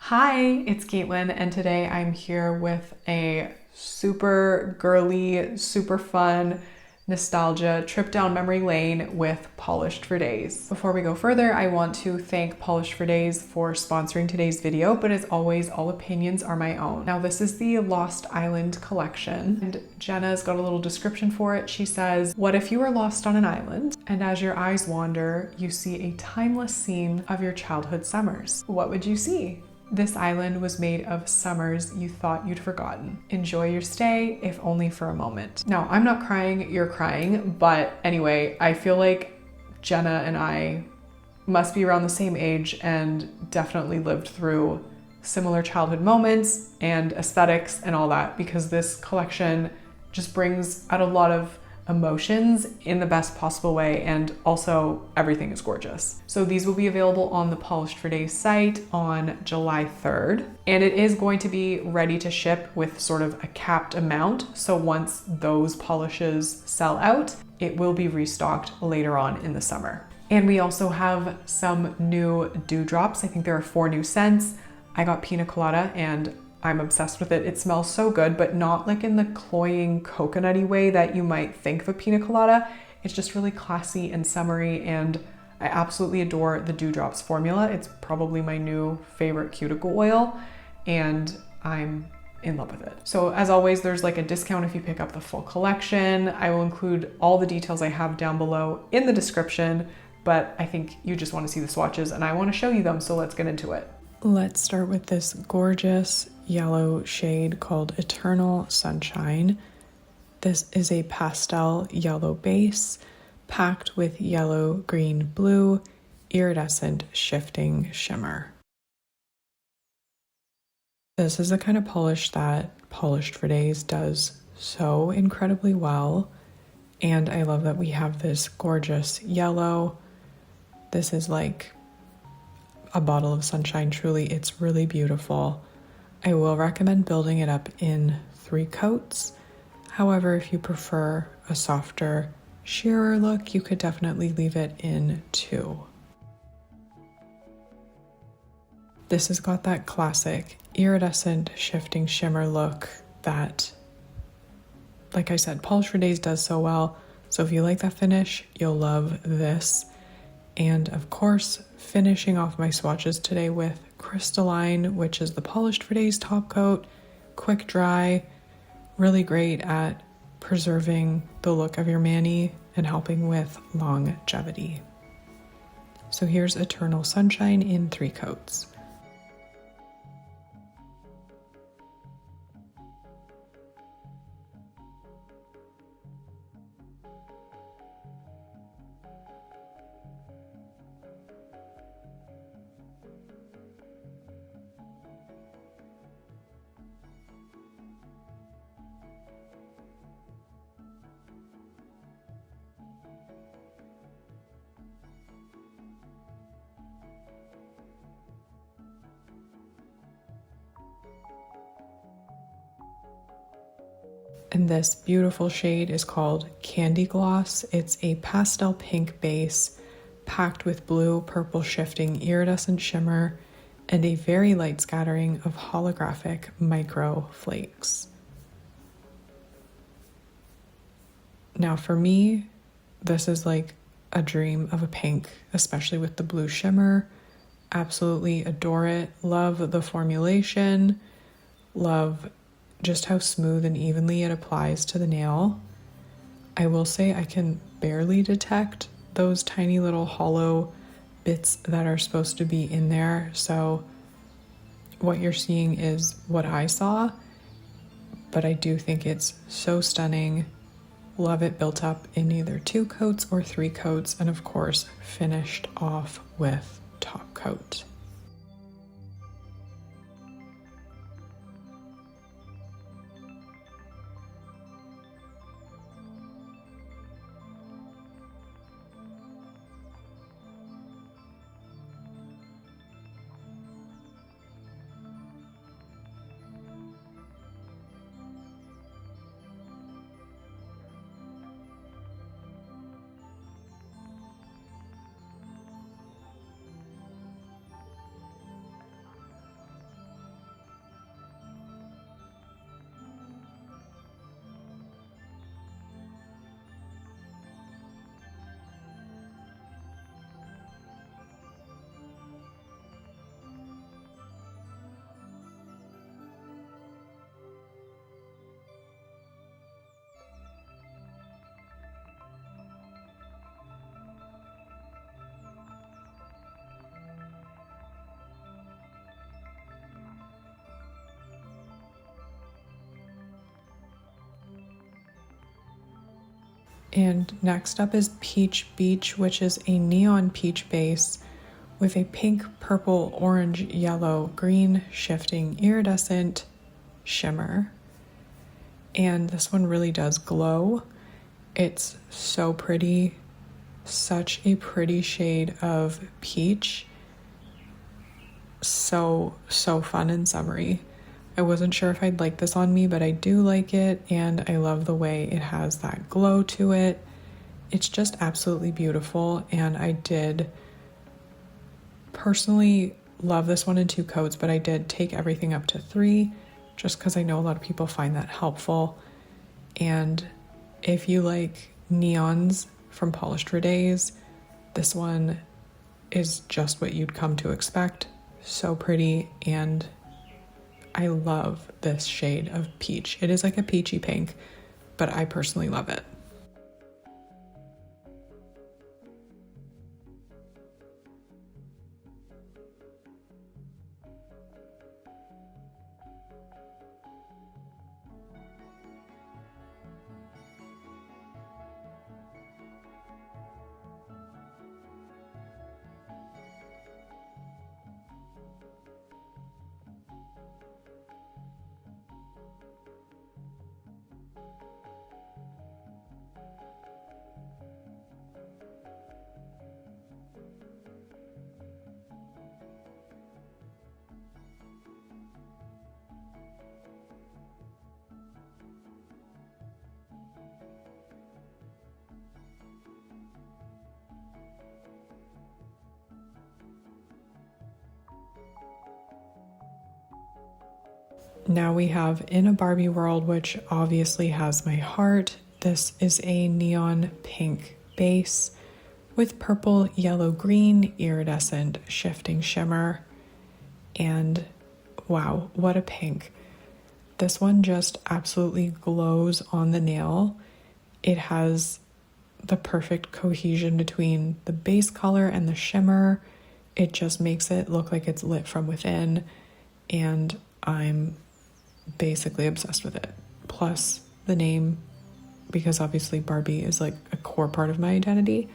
Hi, it's Caitlin, and today I'm here with a super girly, super fun nostalgia trip down memory lane with Polished for Days. Before we go further, I want to thank Polished for Days for sponsoring today's video, but as always, all opinions are my own. Now, this is the Lost Island collection, and Jenna's got a little description for it. She says, "What if you were lost on an island, and as your eyes wander, you see a timeless scene of your childhood summers? What would you see? This island was made of summers you thought you'd forgotten. Enjoy your stay, if only for a moment." Now, I'm not crying, you're crying, but anyway, I feel like Jenna and I must be around the same age and definitely lived through similar childhood moments and aesthetics and all that, because this collection just brings out a lot of emotions in the best possible way, and also everything is gorgeous. So these will be available on the Polished for Days site on July 3rd, and it is going to be ready to ship with sort of a capped amount. So once those polishes sell out, it will be restocked later on in the summer. And we also have some new dewdrops. I think there are 4 new scents. I got Pina Colada and I'm obsessed with it. It smells so good, but not like in the cloying coconutty way that you might think of a pina colada. It's just really classy and summery, and I absolutely adore the Dewdrops formula. It's probably my new favorite cuticle oil, and I'm in love with it. So as always, there's like a discount if you pick up the full collection. I will include all the details I have down below in the description, but I think you just want to see the swatches and I want to show you them, so let's get into it. Let's start with this gorgeous yellow shade called Eternal Sunshine. This is a pastel yellow base packed with yellow, green, blue, iridescent shifting shimmer. This is the kind of polish that Polished for Days does so incredibly well, and I love that we have this gorgeous yellow. This is like a bottle of sunshine, truly. It's really beautiful. I will recommend building it up in 3 coats. However, if you prefer a softer, sheerer look, you could definitely leave it in 2. This has got that classic iridescent shifting shimmer look that, like I said, Polished for Days does so well. So if you like that finish, you'll love this. And of course, finishing off my swatches today with Crystalline, which is the Polished for Days top coat. Quick dry, really great at preserving the look of your mani and helping with longevity. So here's Eternal Sunshine in 3 coats. And this beautiful shade is called Candygloss. It's a pastel pink base packed with blue, purple shifting iridescent shimmer and a very light scattering of holographic micro flakes. Now for me, this is like a dream of a pink, especially with the blue shimmer. Absolutely adore it. Love the formulation. Love just how smooth and evenly it applies to the nail. I will say I can barely detect those tiny little hollow bits that are supposed to be in there. So what you're seeing is what I saw, but I do think it's so stunning. Love it built up in either 2 coats or 3 coats, and of course finished off with top coat. And next up is Peach Beach, which is a neon peach base with a pink, purple, orange, yellow, green shifting iridescent shimmer. And this one really does glow. It's so pretty, such a pretty shade of peach. So fun and summery. I wasn't sure if I'd like this on me, but I do like it, and I love the way it has that glow to it. It's just absolutely beautiful, and I did personally love this one in 2 coats, but I did take everything up to 3 just because I know a lot of people find that helpful. And if you like neons from Polished for Days, this one is just what you'd come to expect. So pretty, and I love this shade of peach. It is like a peachy pink, but I personally love it. Now we have In a Barbie World, which obviously has my heart. This is a neon pink base with purple, yellow, green, iridescent shifting shimmer. And wow, what a pink. This one just absolutely glows on the nail. It has the perfect cohesion between the base color and the shimmer. It just makes it look like it's lit from within, and I'm basically obsessed with it. Plus the name, because obviously Barbie is like a core part of my identity.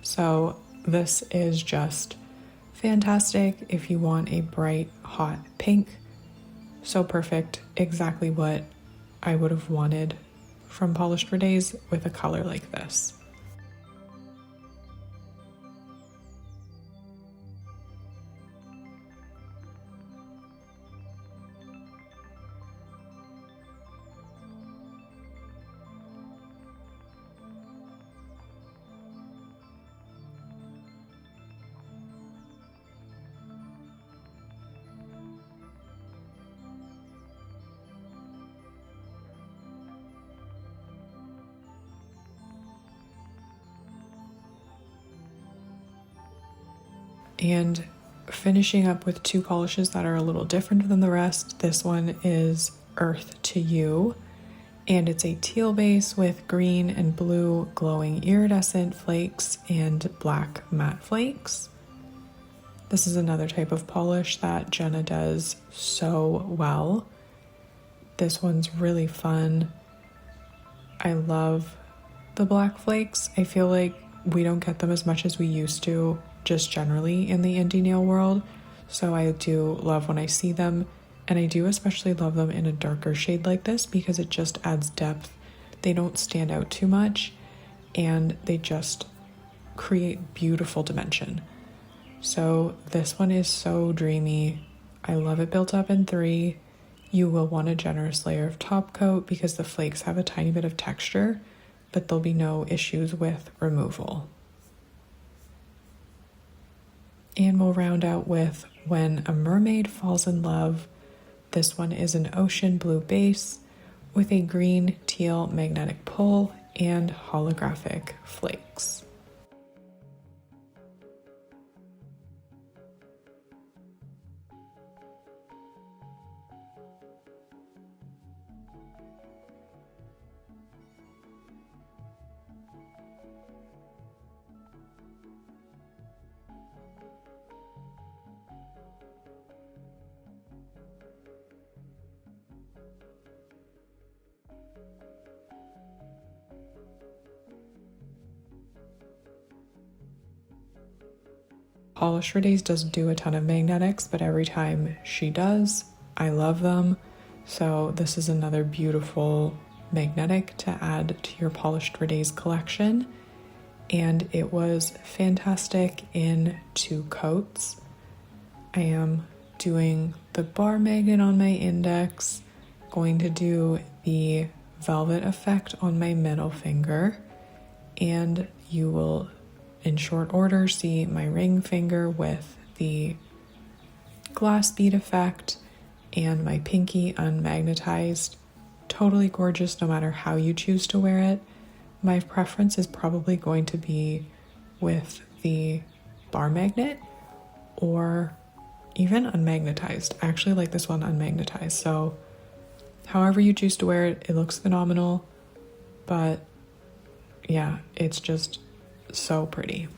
So this is just fantastic if you want a bright, hot pink. So perfect, exactly what I would have wanted from Polished for Days with a color like this. And finishing up with 2 polishes that are a little different than the rest. This one is Earth to You, and it's a teal base with green and blue glowing iridescent flakes and black matte flakes. This is another type of polish that Jenna does so well. This one's really fun. I love the black flakes. I feel like we don't get them as much as we used to just generally in the indie nail world, so I do love when I see them, and I do especially love them in a darker shade like this because it just adds depth. They don't stand out too much, and they just create beautiful dimension. So this one is so dreamy. I love it built up in 3. You will want a generous layer of top coat because the flakes have a tiny bit of texture, but there'll be no issues with removal. And we'll round out with When a Mermaid Falls in Love. This one is an ocean blue base with a green teal magnetic pull and holographic flakes. Polish for Days doesn't do a ton of magnetics, but every time she does, I love them. So this is another beautiful magnetic to add to your Polished for Days collection. And it was fantastic in 2 coats. I am doing the bar magnet on my index, going to do the velvet effect on my middle finger, and you will in short order see my ring finger with the glass bead effect and my pinky unmagnetized. Totally gorgeous no matter how you choose to wear it. My preference is probably going to be with the bar magnet or even unmagnetized. I actually like this one unmagnetized, so however you choose to wear it, it looks phenomenal. But yeah, it's just so pretty.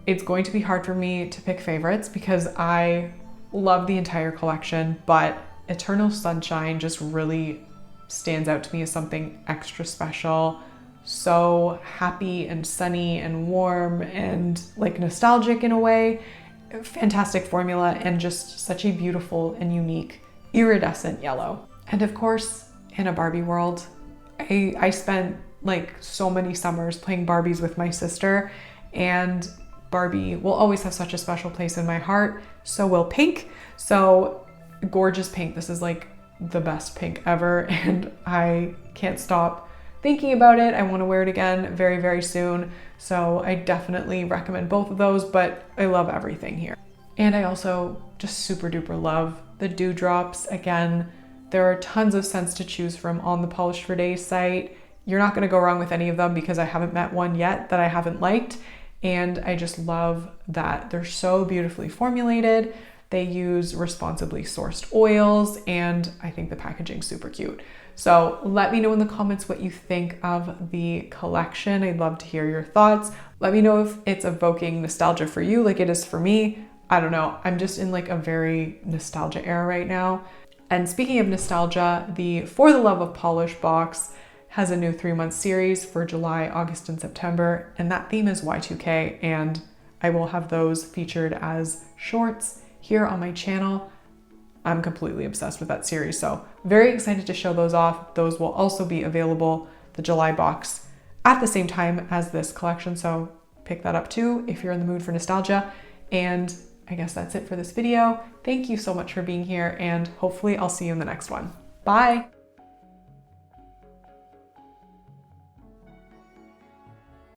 It's going to be hard for me to pick favorites because I love the entire collection, but Eternal Sunshine just really stands out to me as something extra special. So happy and sunny and warm and like nostalgic in a way. Fantastic formula and just such a beautiful and unique iridescent yellow. And of course, in a Barbie world, I spent like so many summers playing Barbies with my sister, and Barbie will always have such a special place in my heart. So will pink. So gorgeous pink. This is like the best pink ever, and I can't stop thinking about it. I want to wear it again very, very soon. So I definitely recommend both of those, but I love everything here. And I also just super duper love the dewdrops. Again, there are tons of scents to choose from on the Polished for Days site. You're not going to go wrong with any of them because I haven't met one yet that I haven't liked. And I just love that they're so beautifully formulated. They use responsibly sourced oils, and I think the packaging's super cute. So let me know in the comments what you think of the collection. I'd love to hear your thoughts. Let me know if it's evoking nostalgia for you like it is for me. I don't know, I'm just in like a very nostalgia era right now. And speaking of nostalgia, the For the Love of Polish box has a new 3-month series for July, August, and September, and that theme is Y2K, and I will have those featured as shorts here on my channel. I'm completely obsessed with that series, so very excited to show those off. Those will also be available, the July box, at the same time as this collection, so pick that up too if you're in the mood for nostalgia. And I guess that's it for this video. Thank you so much for being here, and hopefully I'll see you in the next one. Bye!